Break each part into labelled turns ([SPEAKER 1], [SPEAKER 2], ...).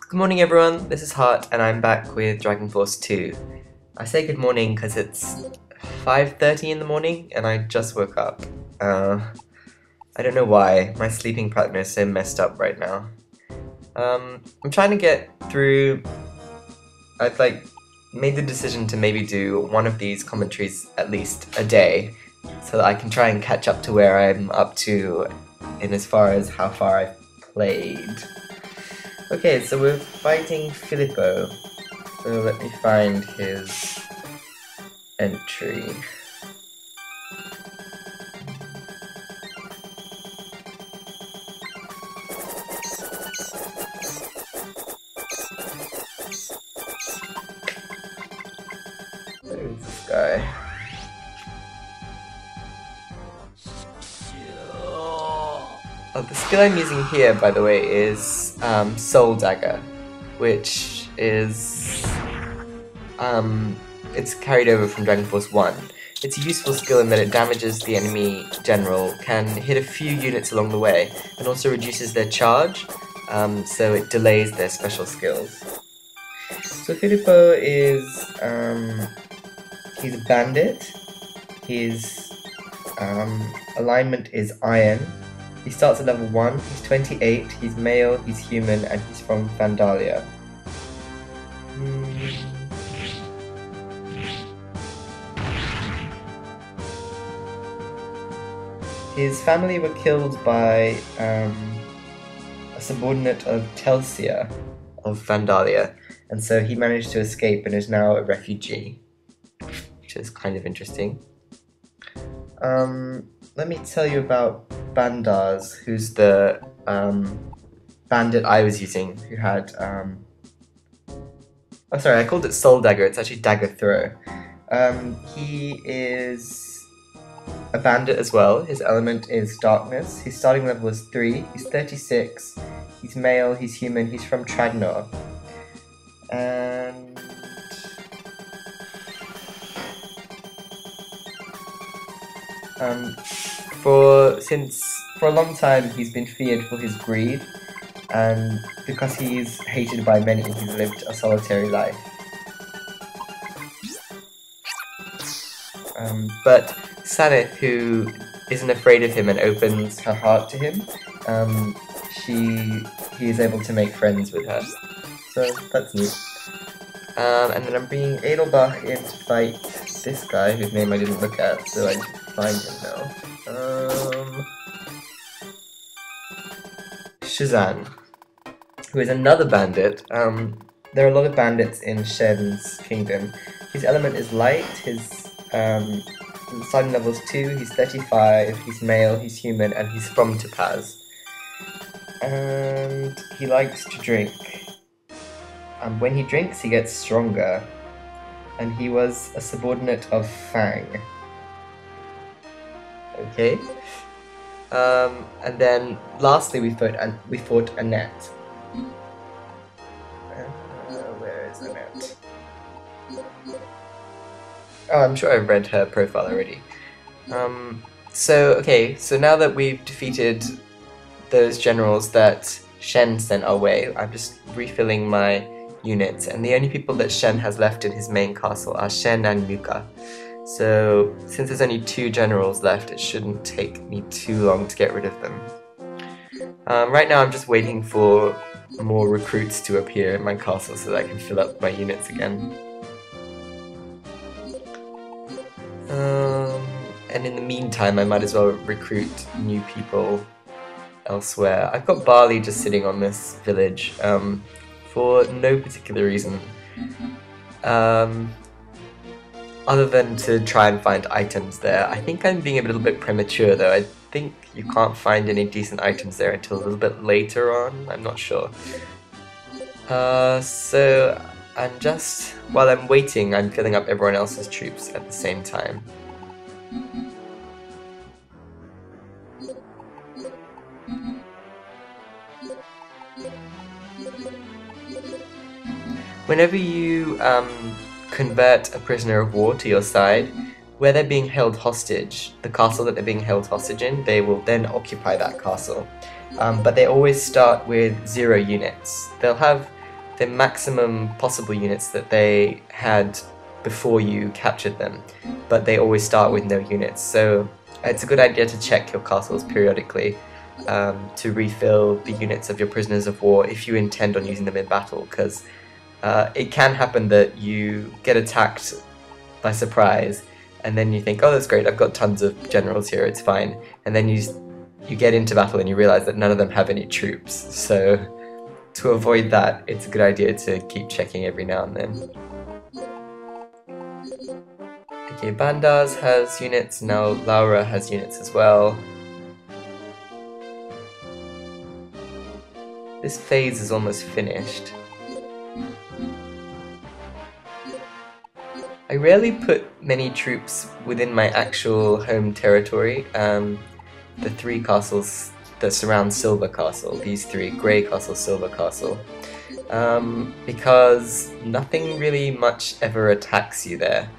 [SPEAKER 1] Good morning everyone, this is Hart and I'm back with Dragon Force 2. I say good morning because it's 5:30 in the morning and I just woke up. I don't know why, my sleeping pattern is so messed up right now. I'm trying to get through. I've made the decision to maybe do one of these commentaries at least a day so that I can try and catch up to where I'm up to in as far as how far I've played. Okay, so we're fighting Filippo, so let me find his entry. There's this guy. Oh, the skill I'm using here, by the way, is Soul Dagger, which is it's carried over from Dragon Force 1. It's a useful skill in that it damages the enemy general, can hit a few units along the way, and also reduces their charge, so it delays their special skills. So Filippo is he's a bandit. His alignment is iron. He starts at level 1, he's 28, he's male, he's human, and he's from Vandalia. His family were killed by a subordinate of Telsia of Vandalia, and so he managed to escape and is now a refugee, which is kind of interesting. Let me tell you about Bandaz, who's the bandit I was using, who had oh sorry, I called it Soul Dagger, it's actually Dagger Throw. He is a bandit as well. His element is darkness. His starting level is 3, he's 36, he's male, he's human, he's from Tragnor. And for a long time he's been feared for his greed, and because he's hated by many, he's lived a solitary life. But Sanith, who isn't afraid of him and opens her heart to him, he is able to make friends with her. So that's neat. And then I'm bringing Edelbach in to fight this guy, whose name I didn't look at, so I need to find him now. Xhen, who is another bandit. There are a lot of bandits in Xhen's kingdom. His element is light, his starting level is 2, he's 35, he's male, he's human, and he's from Topaz. And he likes to drink. And when he drinks, he gets stronger. And he was a subordinate of Fang. Okay. And then lastly we fought Annette. Where is Annette? Oh, I'm sure I've read her profile already. So now that we've defeated those generals that Xhen sent our way, I'm just refilling my units, and the only people that Xhen has left in his main castle are Xhen and Muka. So since there's only 2 generals left, it shouldn't take me too long to get rid of them. Right now I'm just waiting for more recruits to appear in my castle so that I can fill up my units again. And in the meantime I might as well recruit new people elsewhere. I've got Barley just sitting on this village for no particular reason. Other than to try and find items there. I think I'm being a little bit premature though. I think you can't find any decent items there until a little bit later on. I'm not sure. So I'm just, while I'm waiting, I'm filling up everyone else's troops at the same time. Whenever you convert a prisoner of war to your side, where they're being held hostage, the castle that they're being held hostage in, they will then occupy that castle. But they always start with 0 units. They'll have the maximum possible units that they had before you captured them, but they always start with no units, so it's a good idea to check your castles periodically to refill the units of your prisoners of war if you intend on using them in battle, because it can happen that you get attacked by surprise and then you think, oh, that's great, I've got tons of generals here, it's fine, and then you get into battle and you realize that none of them have any troops, so to avoid that, it's a good idea to keep checking every now and then. Okay, Bandaz has units, now Laura has units as well. This phase is almost finished. I rarely put many troops within my actual home territory. The 3 castles that surround Silver Castle, these 3, Grey Castle, Silver Castle, because nothing really much ever attacks you there.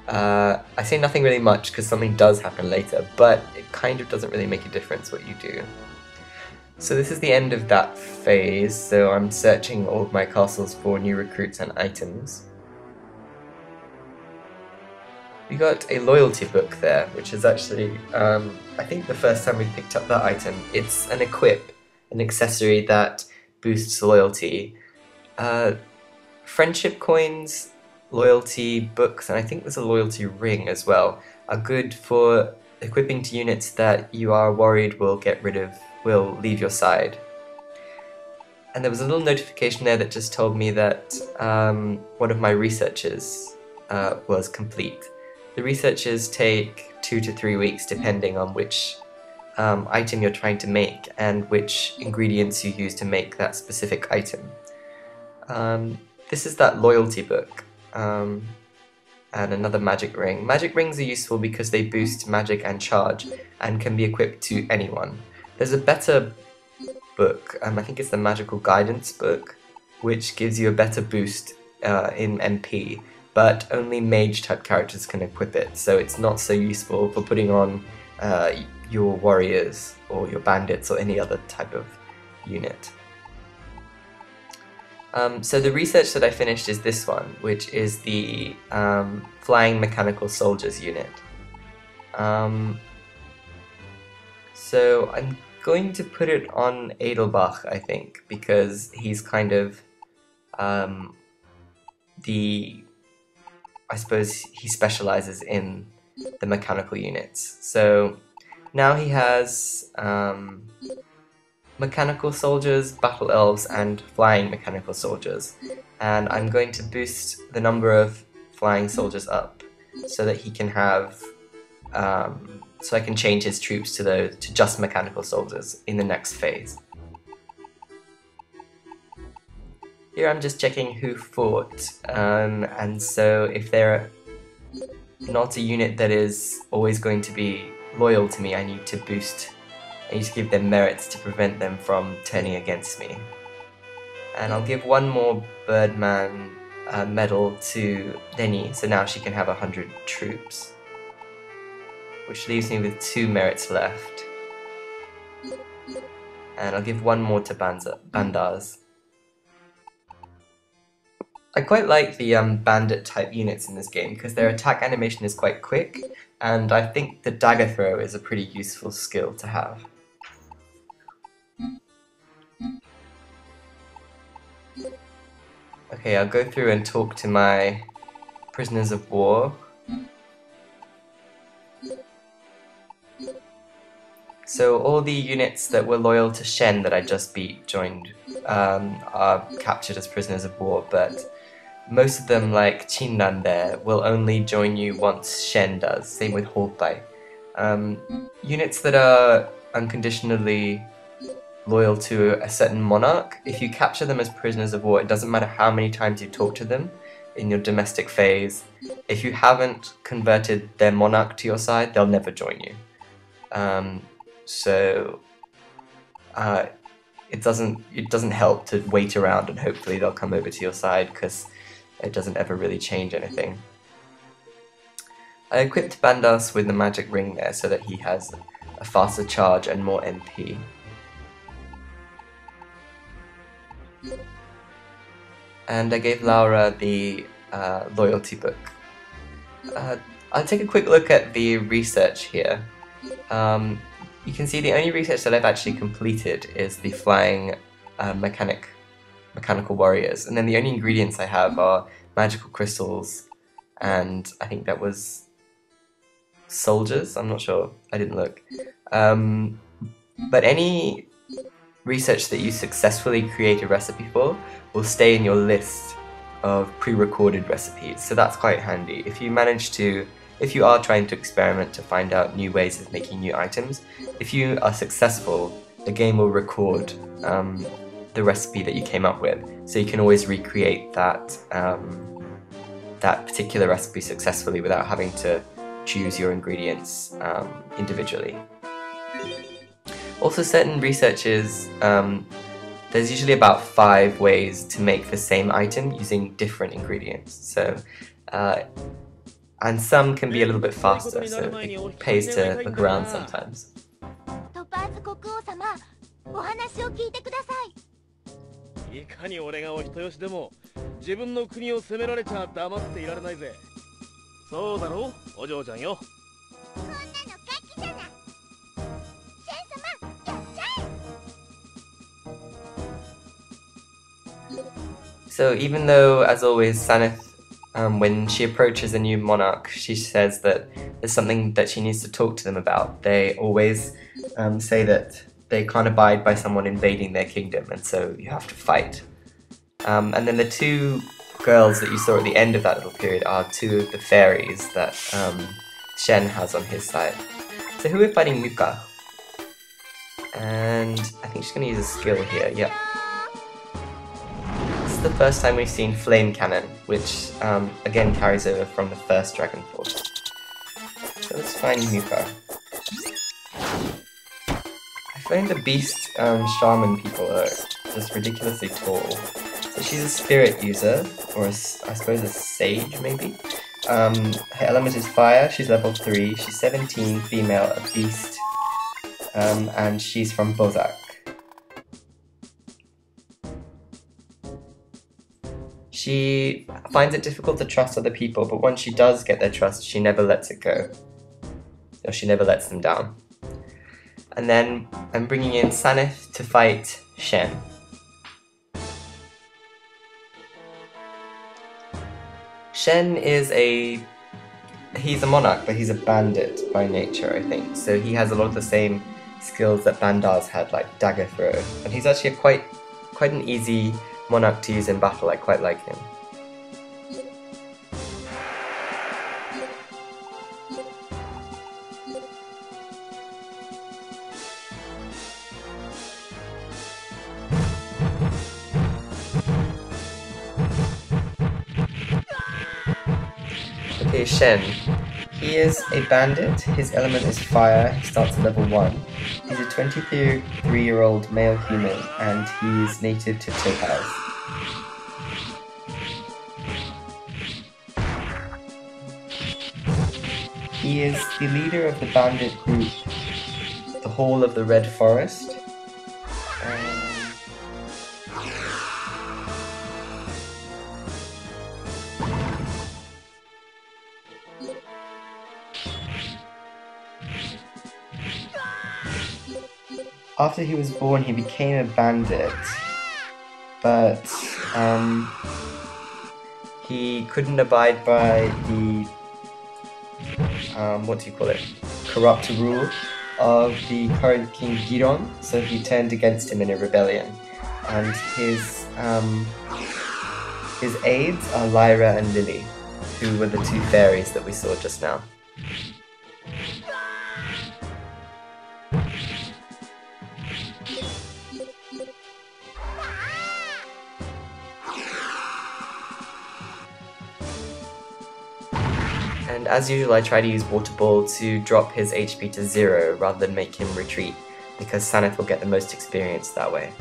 [SPEAKER 1] I say nothing really much because something does happen later, but it kind of doesn't really make a difference what you do. So this is the end of that phase, so I'm searching all of my castles for new recruits and items. We got a loyalty book there, which is actually, I think the first time we picked up that item. It's an equip, an accessory that boosts loyalty. Friendship coins, loyalty books, and I think there's a loyalty ring as well, are good for equipping to units that you are worried will leave your side. And there was a little notification there that just told me that one of my researches was complete. The researches take 2 to 3 weeks depending on which item you're trying to make and which ingredients you use to make that specific item. This is that loyalty book, and another magic ring. Magic rings are useful because they boost magic and charge and can be equipped to anyone. There's a better book, I think it's the Magical Guidance book, which gives you a better boost in MP, but only mage type characters can equip it, so it's not so useful for putting on your warriors or your bandits or any other type of unit. So the research that I finished is this one, which is the Flying Mechanical Soldiers unit. So I'm going to put it on Edelbach, I think, because he's kind of I suppose he specializes in the mechanical units. So now he has mechanical soldiers, battle elves, and flying mechanical soldiers. And I'm going to boost the number of flying soldiers up so that he can have so I can change his troops to just mechanical soldiers in the next phase. Here I'm just checking who fought, and so if they're not a unit that is always going to be loyal to me, I need to give them merits to prevent them from turning against me. And I'll give one more Birdman medal to Denny, so now she can have 100 troops, which leaves me with 2 merits left. And I'll give one more to Bandaz. I quite like the bandit type units in this game because their attack animation is quite quick, and I think the dagger throw is a pretty useful skill to have. Okay, I'll go through and talk to my prisoners of war. So all the units that were loyal to Xhen that I just beat are captured as prisoners of war, but most of them, like Qinnan there, will only join you once Xhen does, same with Holbai. Units that are unconditionally loyal to a certain monarch, if you capture them as prisoners of war, it doesn't matter how many times you talk to them in your domestic phase, if you haven't converted their monarch to your side, they'll never join you. So it doesn't help to wait around and hopefully they'll come over to your side, because it doesn't ever really change anything. I equipped Bandas with the magic ring there so that he has a faster charge and more MP. and I gave Laura the loyalty book. I'll take a quick look at the research here. You can see the only research that I've actually completed is the flying mechanical warriors, and then the only ingredients I have are magical crystals, and I think that was soldiers. I'm not sure, I didn't look. But any research that you successfully create a recipe for will stay in your list of pre-recorded recipes, so that's quite handy. If you are trying to experiment to find out new ways of making new items, if you are successful, the game will record the recipe that you came up with, so you can always recreate that particular recipe successfully without having to choose your ingredients individually. Also, certain researches, there's usually about 5 ways to make the same item using different ingredients. So, and some can be a little bit faster, so it pays to look around sometimes.
[SPEAKER 2] Topaz 国王様、お話を聞いてください。いかに俺がお人よしでも自分の国を攻められちゃ黙っていられないぜ。そうだろう、お嬢ちゃんよ。こんなのガキじゃない。シェン様、やっちゃえ。
[SPEAKER 1] So even though, as always, Sanith, when she approaches a new monarch, she says that there's something that she needs to talk to them about. They always say that they can't abide by someone invading their kingdom, and so you have to fight. And then the 2 girls that you saw at the end of that little period are 2 of the fairies that Xhen has on his side. So who are fighting Muka? And I think she's going to use a skill here, yep. This is the first time we've seen Flame Cannon, which again carries over from the first Dragon Force. So let's find Muka. I find the beast shaman people are just ridiculously tall. So she's a spirit user, or I suppose a sage maybe. Her element is fire, she's level 3, she's 17, female, a beast, and she's from Bozak. She finds it difficult to trust other people, but once she does get their trust, she never lets it go. Or she never lets them down. And then I'm bringing in Sanith to fight Xhen. Xhen is he's a monarch, but he's a bandit by nature, I think. So he has a lot of the same skills that Bandars had, like dagger throw. And he's actually quite an easy monarch to use in battle. I quite like him. Okay, Xhen. He is a bandit, his element is fire, he starts at level 1. He's a 23-year-old male human, and he's native to Topaz. He is the leader of the bandit group, the Hall of the Red Forest. After he was born, he became a bandit, but he couldn't abide by the corrupt rule of the current King Giron, so he turned against him in a rebellion. And his aides are Lyra and Lily, who were the 2 fairies that we saw just now. And as usual, I try to use Water Ball to drop his HP to 0 rather than make him retreat, because Sanith will get the most experience that way.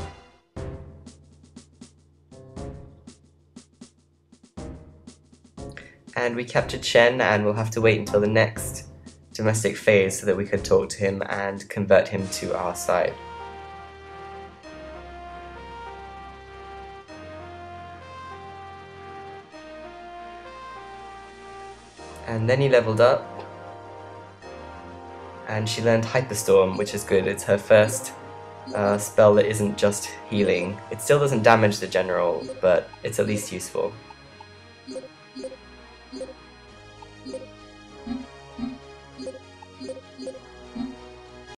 [SPEAKER 1] And we captured Xhen, and we'll have to wait until the next domestic phase so that we can talk to him and convert him to our side. And then he leveled up. And she learned Hyperstorm, which is good. It's her first spell that isn't just healing. It still doesn't damage the general, but it's at least useful.